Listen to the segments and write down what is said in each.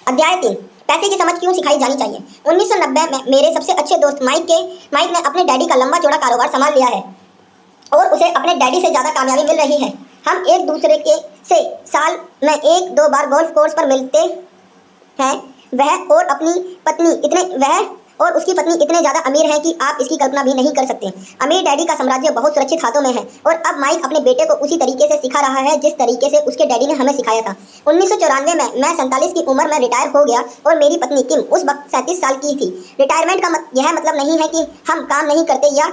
अध्याय 3, पैसे की समझ क्यों सिखाई जानी चाहिए। 1990 में मेरे सबसे अच्छे दोस्त माइक ने अपने डैडी का लंबा चौड़ा कारोबार संभाल लिया है और उसे अपने डैडी से ज़्यादा कामयाबी मिल रही है। हम एक दूसरे से साल में 1-2 बार गोल्फ कोर्स पर मिलते हैं। वह और उसकी पत्नी इतने ज़्यादा अमीर हैं कि आप इसकी कल्पना भी नहीं कर सकते। अमीर डैडी का साम्राज्य बहुत सुरक्षित हाथों में है और अब माइक अपने बेटे को उसी तरीके से सिखा रहा है जिस तरीके से उसके डैडी ने हमें सिखाया था। 1994 में मैं 47 की उम्र में रिटायर हो गया और मेरी पत्नी किम उस वक्त 37 साल की थी। रिटायरमेंट का यह मतलब नहीं है कि हम काम नहीं करते या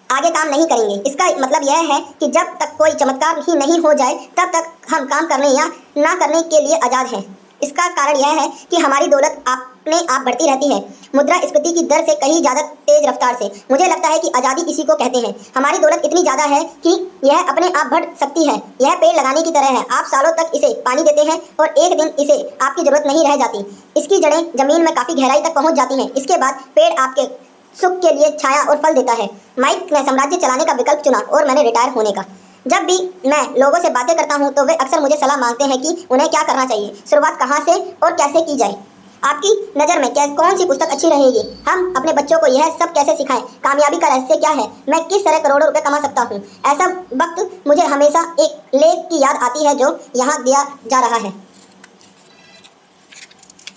आगे काम नहीं करेंगे। इसका मतलब यह है कि जब तक कोई चमत्कार ही नहीं हो जाए तब तक हम काम करने या ना करने के लिए आज़ाद हैं। इसका कारण यह है कि हमारी दौलत अपने आप बढ़ती रहती है, मुद्रास्फीति की दर से कहीं ज़्यादा तेज रफ्तार से। मुझे लगता है कि आज़ादी इसी को कहते हैं। हमारी दौलत इतनी ज़्यादा है कि यह अपने आप बढ़ सकती है। यह पेड़ लगाने की तरह है, आप सालों तक इसे पानी देते हैं और एक दिन इसे आपकी ज़रूरत नहीं रह जाती। इसकी जड़ें ज़मीन में काफ़ी गहराई तक पहुँच जाती हैं। इसके बाद पेड़ आपके सुख के लिए छाया और फल देता है। माइक ने साम्राज्य चलाने का विकल्प चुना और मैंने रिटायर होने का। जब भी मैं लोगों से बातें करता हूं तो वे अक्सर मुझे सलाह मांगते हैं कि उन्हें क्या करना चाहिए, शुरुआत कहां से और कैसे की जाए। आपकी नज़र में कौन सी पुस्तक अच्छी रहेगी? हम अपने बच्चों को यह सब कैसे सिखाएं? कामयाबी का रहस्य क्या है? मैं किस तरह करोड़ों रुपए कमा सकता हूं? ऐसा वक्त मुझे हमेशा एक लेख की याद आती है जो यहाँ दिया जा रहा है।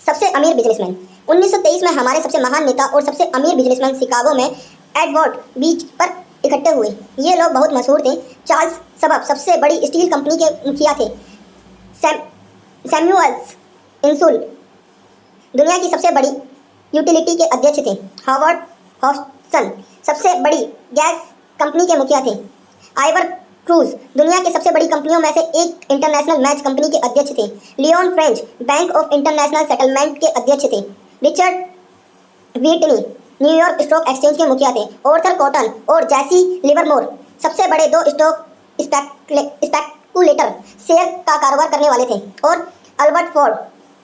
सबसे अमीर बिजनेसमैन। 1923 में हमारे सबसे महान नेता और सबसे अमीर बिजनेसमैन शिकागो में एडवर्ड बीच पर इकट्ठे हुए। ये लोग बहुत मशहूर थे। चार्ल्स शवाब सबसे बड़ी स्टील कंपनी के मुखिया थे। सैमुअल्स इंसुल दुनिया की सबसे बड़ी यूटिलिटी के अध्यक्ष थे। हार्वर्ड हॉस्टन सबसे बड़ी गैस कंपनी के मुखिया थे। आइवर क्रूज दुनिया की सबसे बड़ी कंपनियों में से एक इंटरनेशनल मैच कंपनी के अध्यक्ष थे। Leon French Bank of International Settlement के अध्यक्ष थे। Richard Whitney New York Stock Exchange के मुखिया थे। आर्थर कॉटन और जैसी लिवरमोर सबसे बड़े 2 स्टॉक स्पेकुलेटर शेयर का कारोबार करने वाले थे। और अल्बर्ट फोर्ड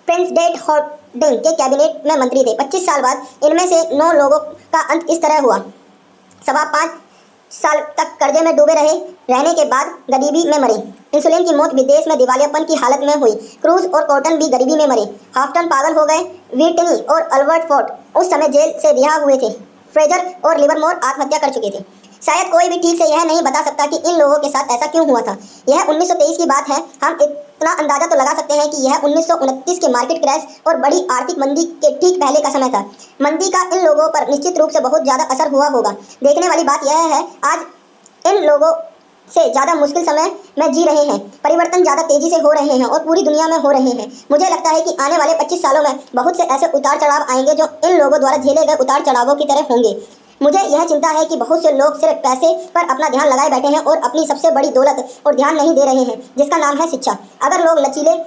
प्रिंसडेड हॉर्डिंग के कैबिनेट में मंत्री थे। 25 साल बाद इनमें से 9 लोगों का अंत इस तरह हुआ। शवाब 5 साल तक कर्जे में डूबे रहने के बाद गरीबी में मरे। इंसुलिन की मौत विदेश में दिवालियापन की हालत में हुई। क्रूज और कॉटन भी गरीबी में मरे। हॉस्टन पागल हो गए। व्हिटनी और अल्बर्ट फोर्ड उस समय जेल से रिहा हुए थे। फ्रेजर और लिवरमोर आत्महत्या कर चुके थे। शायद कोई भी ठीक से यह नहीं बता सकता कि इन लोगों के साथ ऐसा क्यों हुआ था। यह 1923 की बात है। हम इतना अंदाजा तो लगा सकते हैं कि यह 1929 के मार्केट क्रैश और बड़ी आर्थिक मंदी के ठीक पहले का समय था। मंदी का इन लोगों पर निश्चित रूप से बहुत ज़्यादा असर हुआ होगा। देखने वाली बात यह है, आज इन लोगों से ज़्यादा मुश्किल समय में जी रहे हैं। परिवर्तन ज़्यादा तेज़ी से हो रहे हैं और पूरी दुनिया में हो रहे हैं। मुझे लगता है कि आने वाले 25 सालों में बहुत से ऐसे उतार चढ़ाव आएंगे जो इन लोगों द्वारा झेले गए उतार चढ़ावों की तरह होंगे। मुझे यह चिंता है कि बहुत से लोग सिर्फ पैसे पर अपना ध्यान लगाए बैठे हैं और अपनी सबसे बड़ी दौलत और ध्यान नहीं दे रहे हैं, जिसका नाम है शिक्षा। अगर लोग लचीले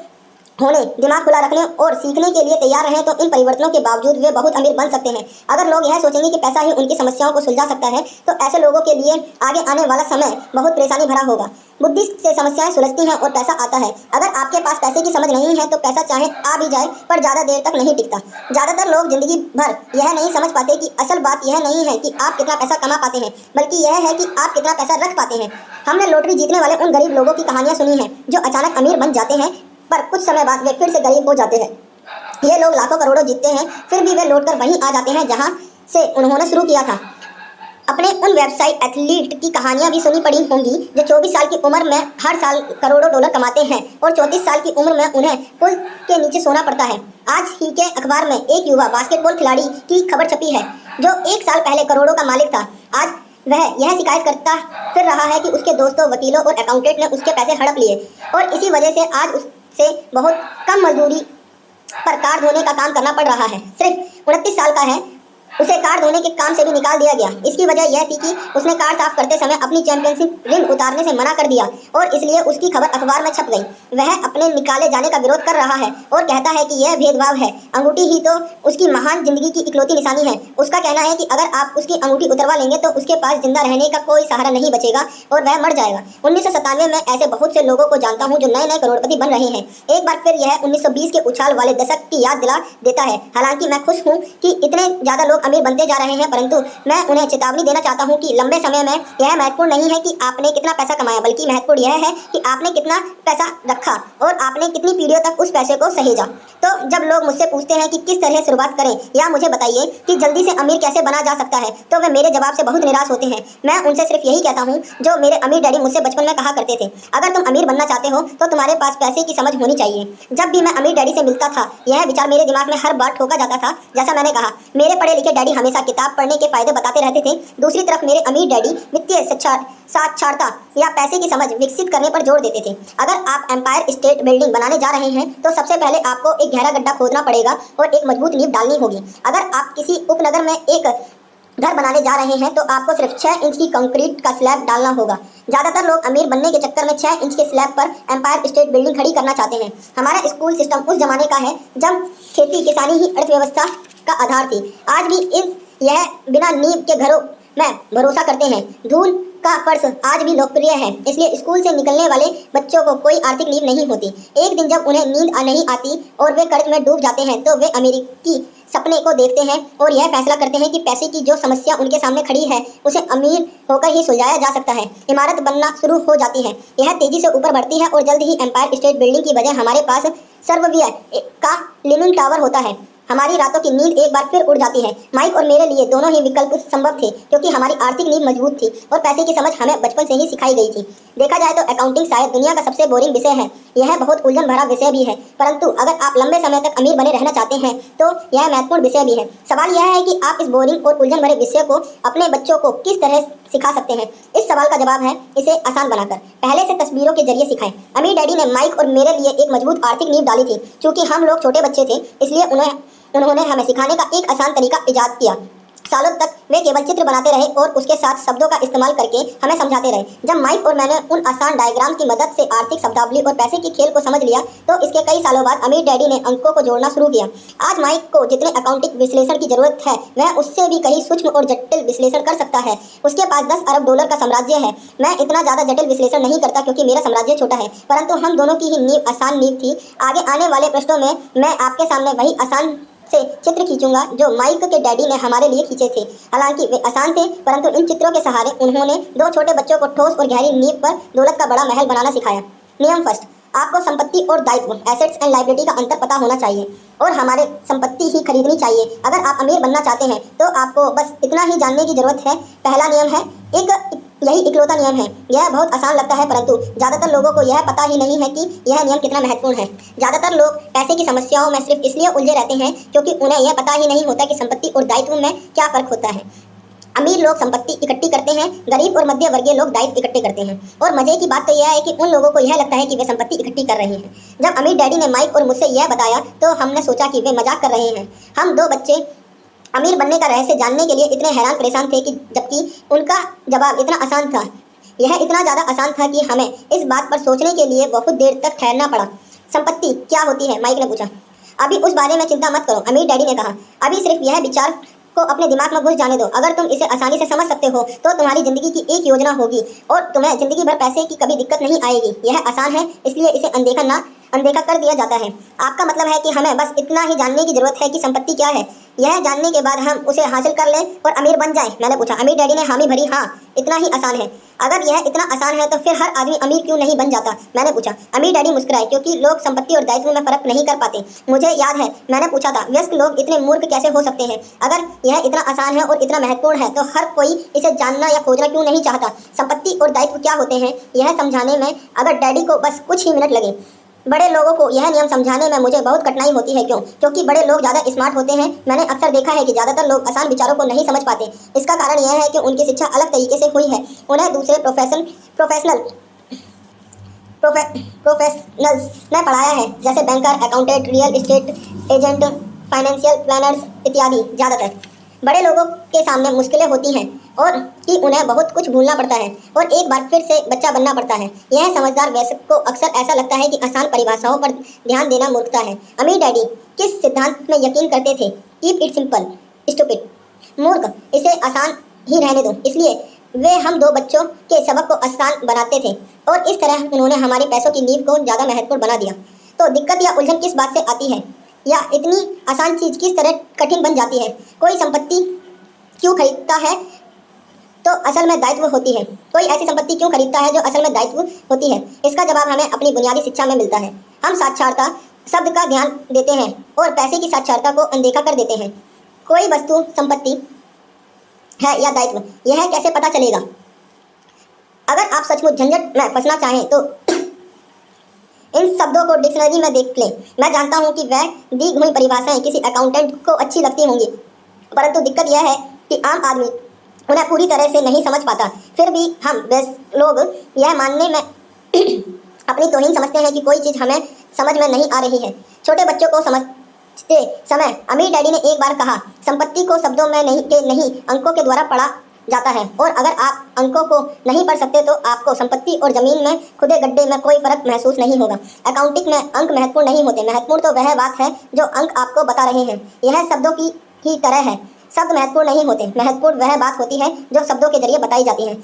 होने, दिमाग खुला रखने और सीखने के लिए तैयार रहें तो इन परिवर्तनों के बावजूद वे बहुत अमीर बन सकते हैं। अगर लोग यह सोचेंगे कि पैसा ही उनकी समस्याओं को सुलझा सकता है तो ऐसे लोगों के लिए आगे आने वाला समय बहुत परेशानी भरा होगा। बुद्धि से समस्याएं सुलझती हैं और पैसा आता है। अगर आपके पास पैसे की समझ नहीं है तो पैसा चाहे आ भी जाए पर ज़्यादा देर तक नहीं टिकता। ज़्यादातर लोग जिंदगी भर यह नहीं समझ पाते कि असल बात यह नहीं है कि आप कितना पैसा कमा पाते हैं, बल्कि यह है कि आप कितना पैसा रख पाते हैं। हमने लॉटरी जीतने वाले उन गरीब लोगों की कहानियाँ सुनी हैं जो अचानक अमीर बन जाते हैं पर कुछ समय बाद वे फिर से गरीब हो जाते हैं। ये लोग लाखों करोड़ों जीतते हैं फिर भी वे लौटकर वहीं आ जाते हैं जहां से उन्होंने शुरू किया था। अपने उन वेबसाइट एथलीट की कहानियां भी सुनी पड़ी होंगी जो 24 साल की उम्र में हर साल करोड़ों डॉलर कमाते हैं और 34 साल की उम्र में उन्हें पुल के नीचे सोना पड़ता है। आज ही के अखबार में एक युवा बास्केटबॉल खिलाड़ी की खबर छपी है जो 1 साल पहले करोड़ों का मालिक था। आज वह यह शिकायत करता फिर रहा है कि उसके दोस्तों, वकीलों और अकाउंटेंट ने उसके पैसे हड़प लिए और इसी वजह से आज उससे बहुत कम मजदूरी पर कार धोने का काम करना पड़ रहा है। सिर्फ 29 साल का है, उसे कार धोने के काम से भी निकाल दिया गया। इसकी वजह यह थी कि उसने कार साफ करते समय अपनी चैंपियनशिप रिंग उतारने से मना कर दिया और इसलिए उसकी खबर अखबार में छप गई। वह अपने निकाले जाने का विरोध कर रहा है और कहता है कि यह भेदभाव है। अंगूठी ही तो उसकी महान जिंदगी की इकलौती निशानी है। उसका कहना है कि अगर आप उसकी अंगूठी उतरवा लेंगे तो उसके पास जिंदा रहने का कोई सहारा नहीं बचेगा और वह मर जाएगा। 1997 में ऐसे बहुत से लोगों को जानता हूँ जो नए नए करोड़पति बन रहे हैं। एक बार फिर यह 1920 के उछाल वाले दशक की याद दिला देता है। हालांकि मैं खुश हूँ कि इतने ज़्यादा लोग अमीर बनते जा रहे हैं, परंतु मैं उन्हें चेतावनी देना चाहता हूँ कि लंबे समय में यह महत्वपूर्ण नहीं है कि आपने कितना पैसा कमाया, बल्कि महत्वपूर्ण यह है कि आपने कितना पैसा रखा और आपने कितनी पीढ़ियों तक उस पैसे को सहेजा। तो जब लोग मुझसे पूछते हैं कि किस तरह शुरुआत करें या मुझे बताइए कि जल्दी से अमीर कैसे बना जा सकता है, तो वे मेरे जवाब से बहुत निराश होते हैं। मैं उनसे सिर्फ यही कहता हूँ जो मेरे अमीर डैडी मुझसे बचपन में कहा करते थे, अगर तुम अमीर बनना चाहते हो तो तुम्हारे पास पैसे की समझ होनी चाहिए। जब भी मैं अमीर डैडी से मिलता था, यह विचार मेरे दिमाग में हर बार ठोका जाता था। जैसा मैंने कहा, मेरे पढ़े लिखे डैडी हमेशा किताब पढ़ने के फायदे बताते रहते थे। दूसरी तरफ मेरे अमीर डैडी वित्तीय साक्षरता या पैसे की समझ विकसित करने पर जोर देते थे। अगर आप एम्पायर स्टेट बिल्डिंग बनाने जा रहे हैं तो सबसे पहले आपको एक गहरा गड्ढा खोदना पड़ेगा और एक मजबूत नींव डालनी होगी। अगर आप किसी उपनगर में एक घर बनाने जा रहे हैं तो आपको सिर्फ 6 इंच की कंक्रीट का स्लैब डालना होगा। ज़्यादातर लोग अमीर बनने के चक्कर में 6 इंच के स्लैब पर एम्पायर स्टेट बिल्डिंग खड़ी करना चाहते हैं। हमारा स्कूल सिस्टम उस जमाने का है जब खेती किसानी ही अर्थव्यवस्था का आधार थी। आज भी यह बिना नींव के घरों में भरोसा करते हैं। धूल का फर्श आज भी लोकप्रिय है, इसलिए स्कूल से निकलने वाले बच्चों को कोई आर्थिक नींव नहीं होती। एक दिन जब उन्हें नींद नहीं आती और वे कर्ज में डूब जाते हैं तो वे अमेरिकी सपने को देखते हैं और यह फैसला करते हैं कि पैसे की जो समस्या उनके सामने खड़ी है उसे अमीर होकर ही सुलझाया जा सकता है। इमारत बनना शुरू हो जाती है, यह तेजी से ऊपर बढ़ती है और जल्द ही एम्पायर स्टेट बिल्डिंग की बजाय हमारे पास सर्वव्य का लीनिंग टावर होता है। हमारी रातों की नींद एक बार फिर उड़ जाती है। माइक और मेरे लिए दोनों ही विकल्प संभव थे क्योंकि हमारी आर्थिक नींव मजबूत थी और पैसे की समझ हमें बचपन से ही सिखाई गई थी। देखा जाए तो अकाउंटिंग शायद दुनिया का सबसे बोरिंग विषय है। यह बहुत उलझन भरा विषय भी है, परंतु अगर आप लंबे समय तक अमीर बने रहना चाहते हैं तो यह महत्वपूर्ण विषय भी है। सवाल यह है कि आप इस बोरिंग और उलझन भरे विषय को अपने बच्चों को किस तरह सिखा सकते हैं। इस सवाल का जवाब है इसे आसान बनाकर पहले से तस्वीरों के जरिए सिखाएं। अमीर डैडी ने माइक और मेरे लिए एक मजबूत आर्थिक नींव डाली थी। चूंकि हम लोग छोटे बच्चे थे, इसलिए उन्होंने हमें सिखाने का एक आसान तरीका इजाद किया। सालों तक वे केवल चित्र बनाते रहे और उसके साथ शब्दों का इस्तेमाल करके हमें समझाते रहे। जब माइक और मैंने उन आसान डायग्राम की मदद से आर्थिक शब्दावली और पैसे की खेल को समझ लिया तो इसके कई सालों बाद अमीर डैडी ने अंकों को जोड़ना शुरू किया। आज माइक को जितने अकाउंटिंग विश्लेषण की जरूरत है वह उससे भी कहीं सूक्ष्म और जटिल विश्लेषण कर सकता है। उसके पास 10 अरब डॉलर का साम्राज्य है। मैं इतना ज़्यादा जटिल विश्लेषण नहीं करता क्योंकि मेरा साम्राज्य छोटा है, परंतु हम दोनों की ही नींव आसान नींव थी। आगे आने वाले पृष्ठों में मैं आपके सामने वही आसान से चित्र खींचूंगा जो माइक के डैडी ने हमारे लिए खींचे थे। हालांकि वे आसान थे, परंतु इन चित्रों के सहारे उन्होंने 2 छोटे बच्चों को ठोस और गहरी नींव पर दौलत का बड़ा महल बनाना सिखाया। नियम फर्स्ट, आपको संपत्ति और दायित्व एसेट्स एंड लायबिलिटी का अंतर पता होना चाहिए और हमारे संपत्ति ही खरीदनी चाहिए। अगर आप अमीर बनना चाहते हैं तो आपको बस इतना ही जानने की जरूरत है। पहला नियम है यही इकलौता नियम है। यह बहुत आसान लगता है, परंतु ज़्यादातर लोगों को यह पता ही नहीं है कि यह नियम कितना महत्वपूर्ण है। ज़्यादातर लोग पैसे की समस्याओं में सिर्फ इसलिए उलझे रहते हैं क्योंकि उन्हें यह पता ही नहीं होता कि संपत्ति और दायित्व में क्या फ़र्क होता है। अमीर लोग संपत्ति इकट्ठी करते हैं, गरीब और मध्य वर्गीय लोग दायित्व इकट्ठे करते हैं। और मजे की बात तो यह है कि उन लोगों को यह लगता है कि वे संपत्ति इकट्ठी कर रहे हैं। जब अमीर डैडी ने माइक और मुझसे यह बताया तो हमने सोचा कि वे मजाक कर रहे हैं। हम 2 बच्चे अमीर बनने का रहस्य जानने के लिए इतने हैरान परेशान थे कि जबकि उनका जवाब इतना आसान था। यह इतना ज़्यादा आसान था कि हमें इस बात पर सोचने के लिए बहुत देर तक ठहरना पड़ा। संपत्ति क्या होती है? माइक ने पूछा। अभी उस बारे में चिंता मत करो, अमीर डैडी ने कहा। अभी सिर्फ यह विचार को अपने दिमाग में घुस जाने दो। अगर तुम इसे आसानी से समझ सकते हो तो तुम्हारी जिंदगी की एक योजना होगी और तुम्हें जिंदगी भर पैसे की कभी दिक्कत नहीं आएगी। यह आसान है, इसलिए इसे अनदेखा कर दिया जाता है। आपका मतलब है कि हमें बस इतना ही जानने की जरूरत है कि संपत्ति क्या है। यह जानने के बाद हम उसे हासिल कर लें और अमीर बन जाएं। मैंने पूछा। अमीर डैडी ने हामी भरी। हाँ, इतना ही आसान है। अगर यह इतना आसान है तो फिर हर आदमी अमीर क्यों नहीं बन जाता? मैंने पूछा। अमीर डैडी मुस्कुराए क्योंकि लोग संपत्ति और दायित्व में फर्क नहीं कर पाते। मुझे याद है मैंने पूछा था, वयस्क लोग इतने मूर्ख कैसे हो सकते हैं? अगर यह इतना आसान है और इतना महत्वपूर्ण है तो हर कोई इसे जानना या खोजना क्यों नहीं चाहता? संपत्ति और दायित्व क्या होते हैं यह समझाने में अगर डैडी को बस कुछ ही मिनट लगे। बड़े लोगों को यह नियम समझाने में मुझे बहुत कठिनाई होती है। क्योंकि बड़े लोग ज़्यादा स्मार्ट होते हैं। मैंने अक्सर देखा है कि ज़्यादातर लोग आसान विचारों को नहीं समझ पाते। इसका कारण यह है कि उनकी शिक्षा अलग तरीके से हुई है। उन्हें दूसरे प्रोफेशनल्स ने पढ़ाया है, जैसे banker, accountant, real estate agent, financial planners इत्यादि। ज़्यादातर बड़े लोगों के सामने मुश्किलें होती हैं और कि उन्हें बहुत कुछ भूलना पड़ता है और एक बार फिर से बच्चा बनना पड़ता है। यह समझदार वयस्क को अक्सर ऐसा लगता है कि आसान परिभाषाओं पर ध्यान देना मूर्खता है। अमीर डैडी किस सिद्धांत में यकीन करते थे? Keep it simple stupid. मूर्ख, इसे आसान ही रहने दो। इसलिए वे हम 2 बच्चों के सबक को आसान बनाते थे और इस तरह उन्होंने हमारी पैसों की नींव को ज़्यादा महत्वपूर्ण बना दिया। तो दिक्कत या उलझन किस बात से आती है या इतनी आसान चीज़ किस तरह कठिन बन जाती है? कोई संपत्ति क्यों खरीदता है तो असल में दायित्व होती है? कोई ऐसी संपत्ति क्यों खरीदता है जो असल में दायित्व होती है? इसका जवाब हमें अपनी बुनियादी शिक्षा में मिलता है। हम साक्षरता शब्द का ध्यान देते हैं और पैसे की साक्षरता को अनदेखा कर देते हैं। कोई वस्तु संपत्ति है या दायित्व, यह कैसे पता चलेगा? अगर आप सचमुच झंझट में फंसना चाहें तो इन शब्दों को डिक्शनरी में देख लें। मैं जानता हूं कि वह दी हुई परिभाषाएं किसी अकाउंटेंट को अच्छी लगती होंगी, परंतु दिक्कत यह है कि आम आदमी उन्हें पूरी तरह से नहीं समझ पाता। फिर भी हम लोग यह मानने में अपनी तौहीन समझते हैं कि कोई चीज़ हमें समझ में नहीं आ रही है। छोटे बच्चों को समझते समय अमीर डैडी ने एक बार कहा, संपत्ति को शब्दों में नहीं अंकों के द्वारा पढ़ा जाता है, और अगर आप अंकों को नहीं पढ़ सकते तो आपको संपत्ति और जमीन में खुदे गड्ढे में कोई फर्क महसूस नहीं होगा। अकाउंटिंग में अंक महत्वपूर्ण नहीं होते, महत्वपूर्ण तो वह बात है जो अंक आपको बता रहे हैं। यह शब्दों की ही तरह है, शब्द महत्वपूर्ण नहीं होते, महत्वपूर्ण वह बात होती है जो शब्दों के जरिए बताई जाती है।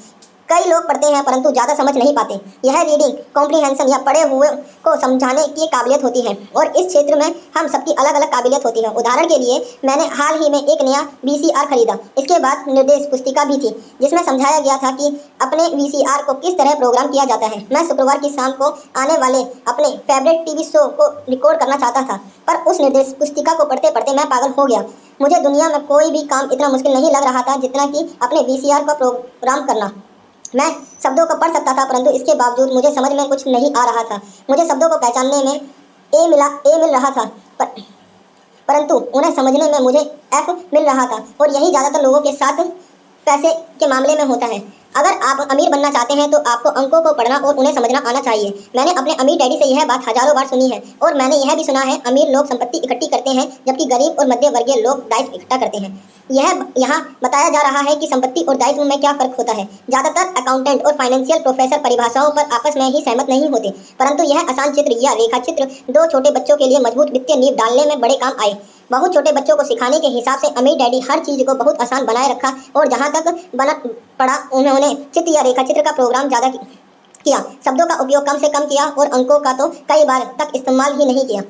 कई लोग पढ़ते हैं परंतु ज़्यादा समझ नहीं पाते। यह रीडिंग कॉम्प्रीहेंशन या पढ़े हुए को समझाने की काबिलियत होती है, और इस क्षेत्र में हम सबकी अलग अलग काबिलियत होती है। उदाहरण के लिए मैंने हाल ही में एक नया VCR खरीदा। इसके बाद निर्देश पुस्तिका भी थी जिसमें समझाया गया था कि अपने VCR को किस तरह प्रोग्राम किया जाता है। मैं शुक्रवार की शाम को आने वाले अपने फेवरेट TV शो को रिकॉर्ड करना चाहता था, पर उस निर्देश पुस्तिका को पढ़ते पढ़ते मैं पागल हो गया। मुझे दुनिया में कोई भी काम इतना मुश्किल नहीं लग रहा था जितना कि अपने VCR का प्रोग्राम करना। मैं शब्दों को पढ़ सकता था, परंतु इसके बावजूद मुझे समझ में कुछ नहीं आ रहा था। मुझे शब्दों को पहचानने में ए मिल रहा था, परंतु उन्हें समझने में मुझे F मिल रहा था। और यही ज़्यादातर लोगों के साथ पैसे के मामले में होता है। अगर आप अमीर बनना चाहते हैं तो आपको अंकों को पढ़ना और उन्हें समझना आना चाहिए। मैंने अपने अमीर डैडी से यह बात हजारों बार सुनी है, और मैंने यह भी सुना है अमीर लोग संपत्ति इकट्ठी करते हैं जबकि गरीब और मध्य वर्गीय लोग दायित्व इकट्ठा करते हैं। यह यहाँ बताया जा रहा है कि संपत्ति और दायित्व में क्या फ़र्क होता है। ज़्यादातर अकाउंटेंट और फाइनेंशियल प्रोफेसर परिभाषाओं पर आपस में ही सहमत नहीं होते, परंतु यह आसान चित्र या रेखा चित्र दो छोटे बच्चों के लिए मजबूत वित्तीय नींव डालने में बड़े काम आए। बहुत छोटे बच्चों को सिखाने के हिसाब से अमीर डैडी हर चीज़ को बहुत आसान बनाए रखा, और जहाँ तक बना पड़ा उन्होंने चित्र या रेखा चित्र का प्रोग्राम ज़्यादा किया, शब्दों का उपयोग कम से कम किया और अंकों का तो कई बार तक इस्तेमाल ही नहीं किया।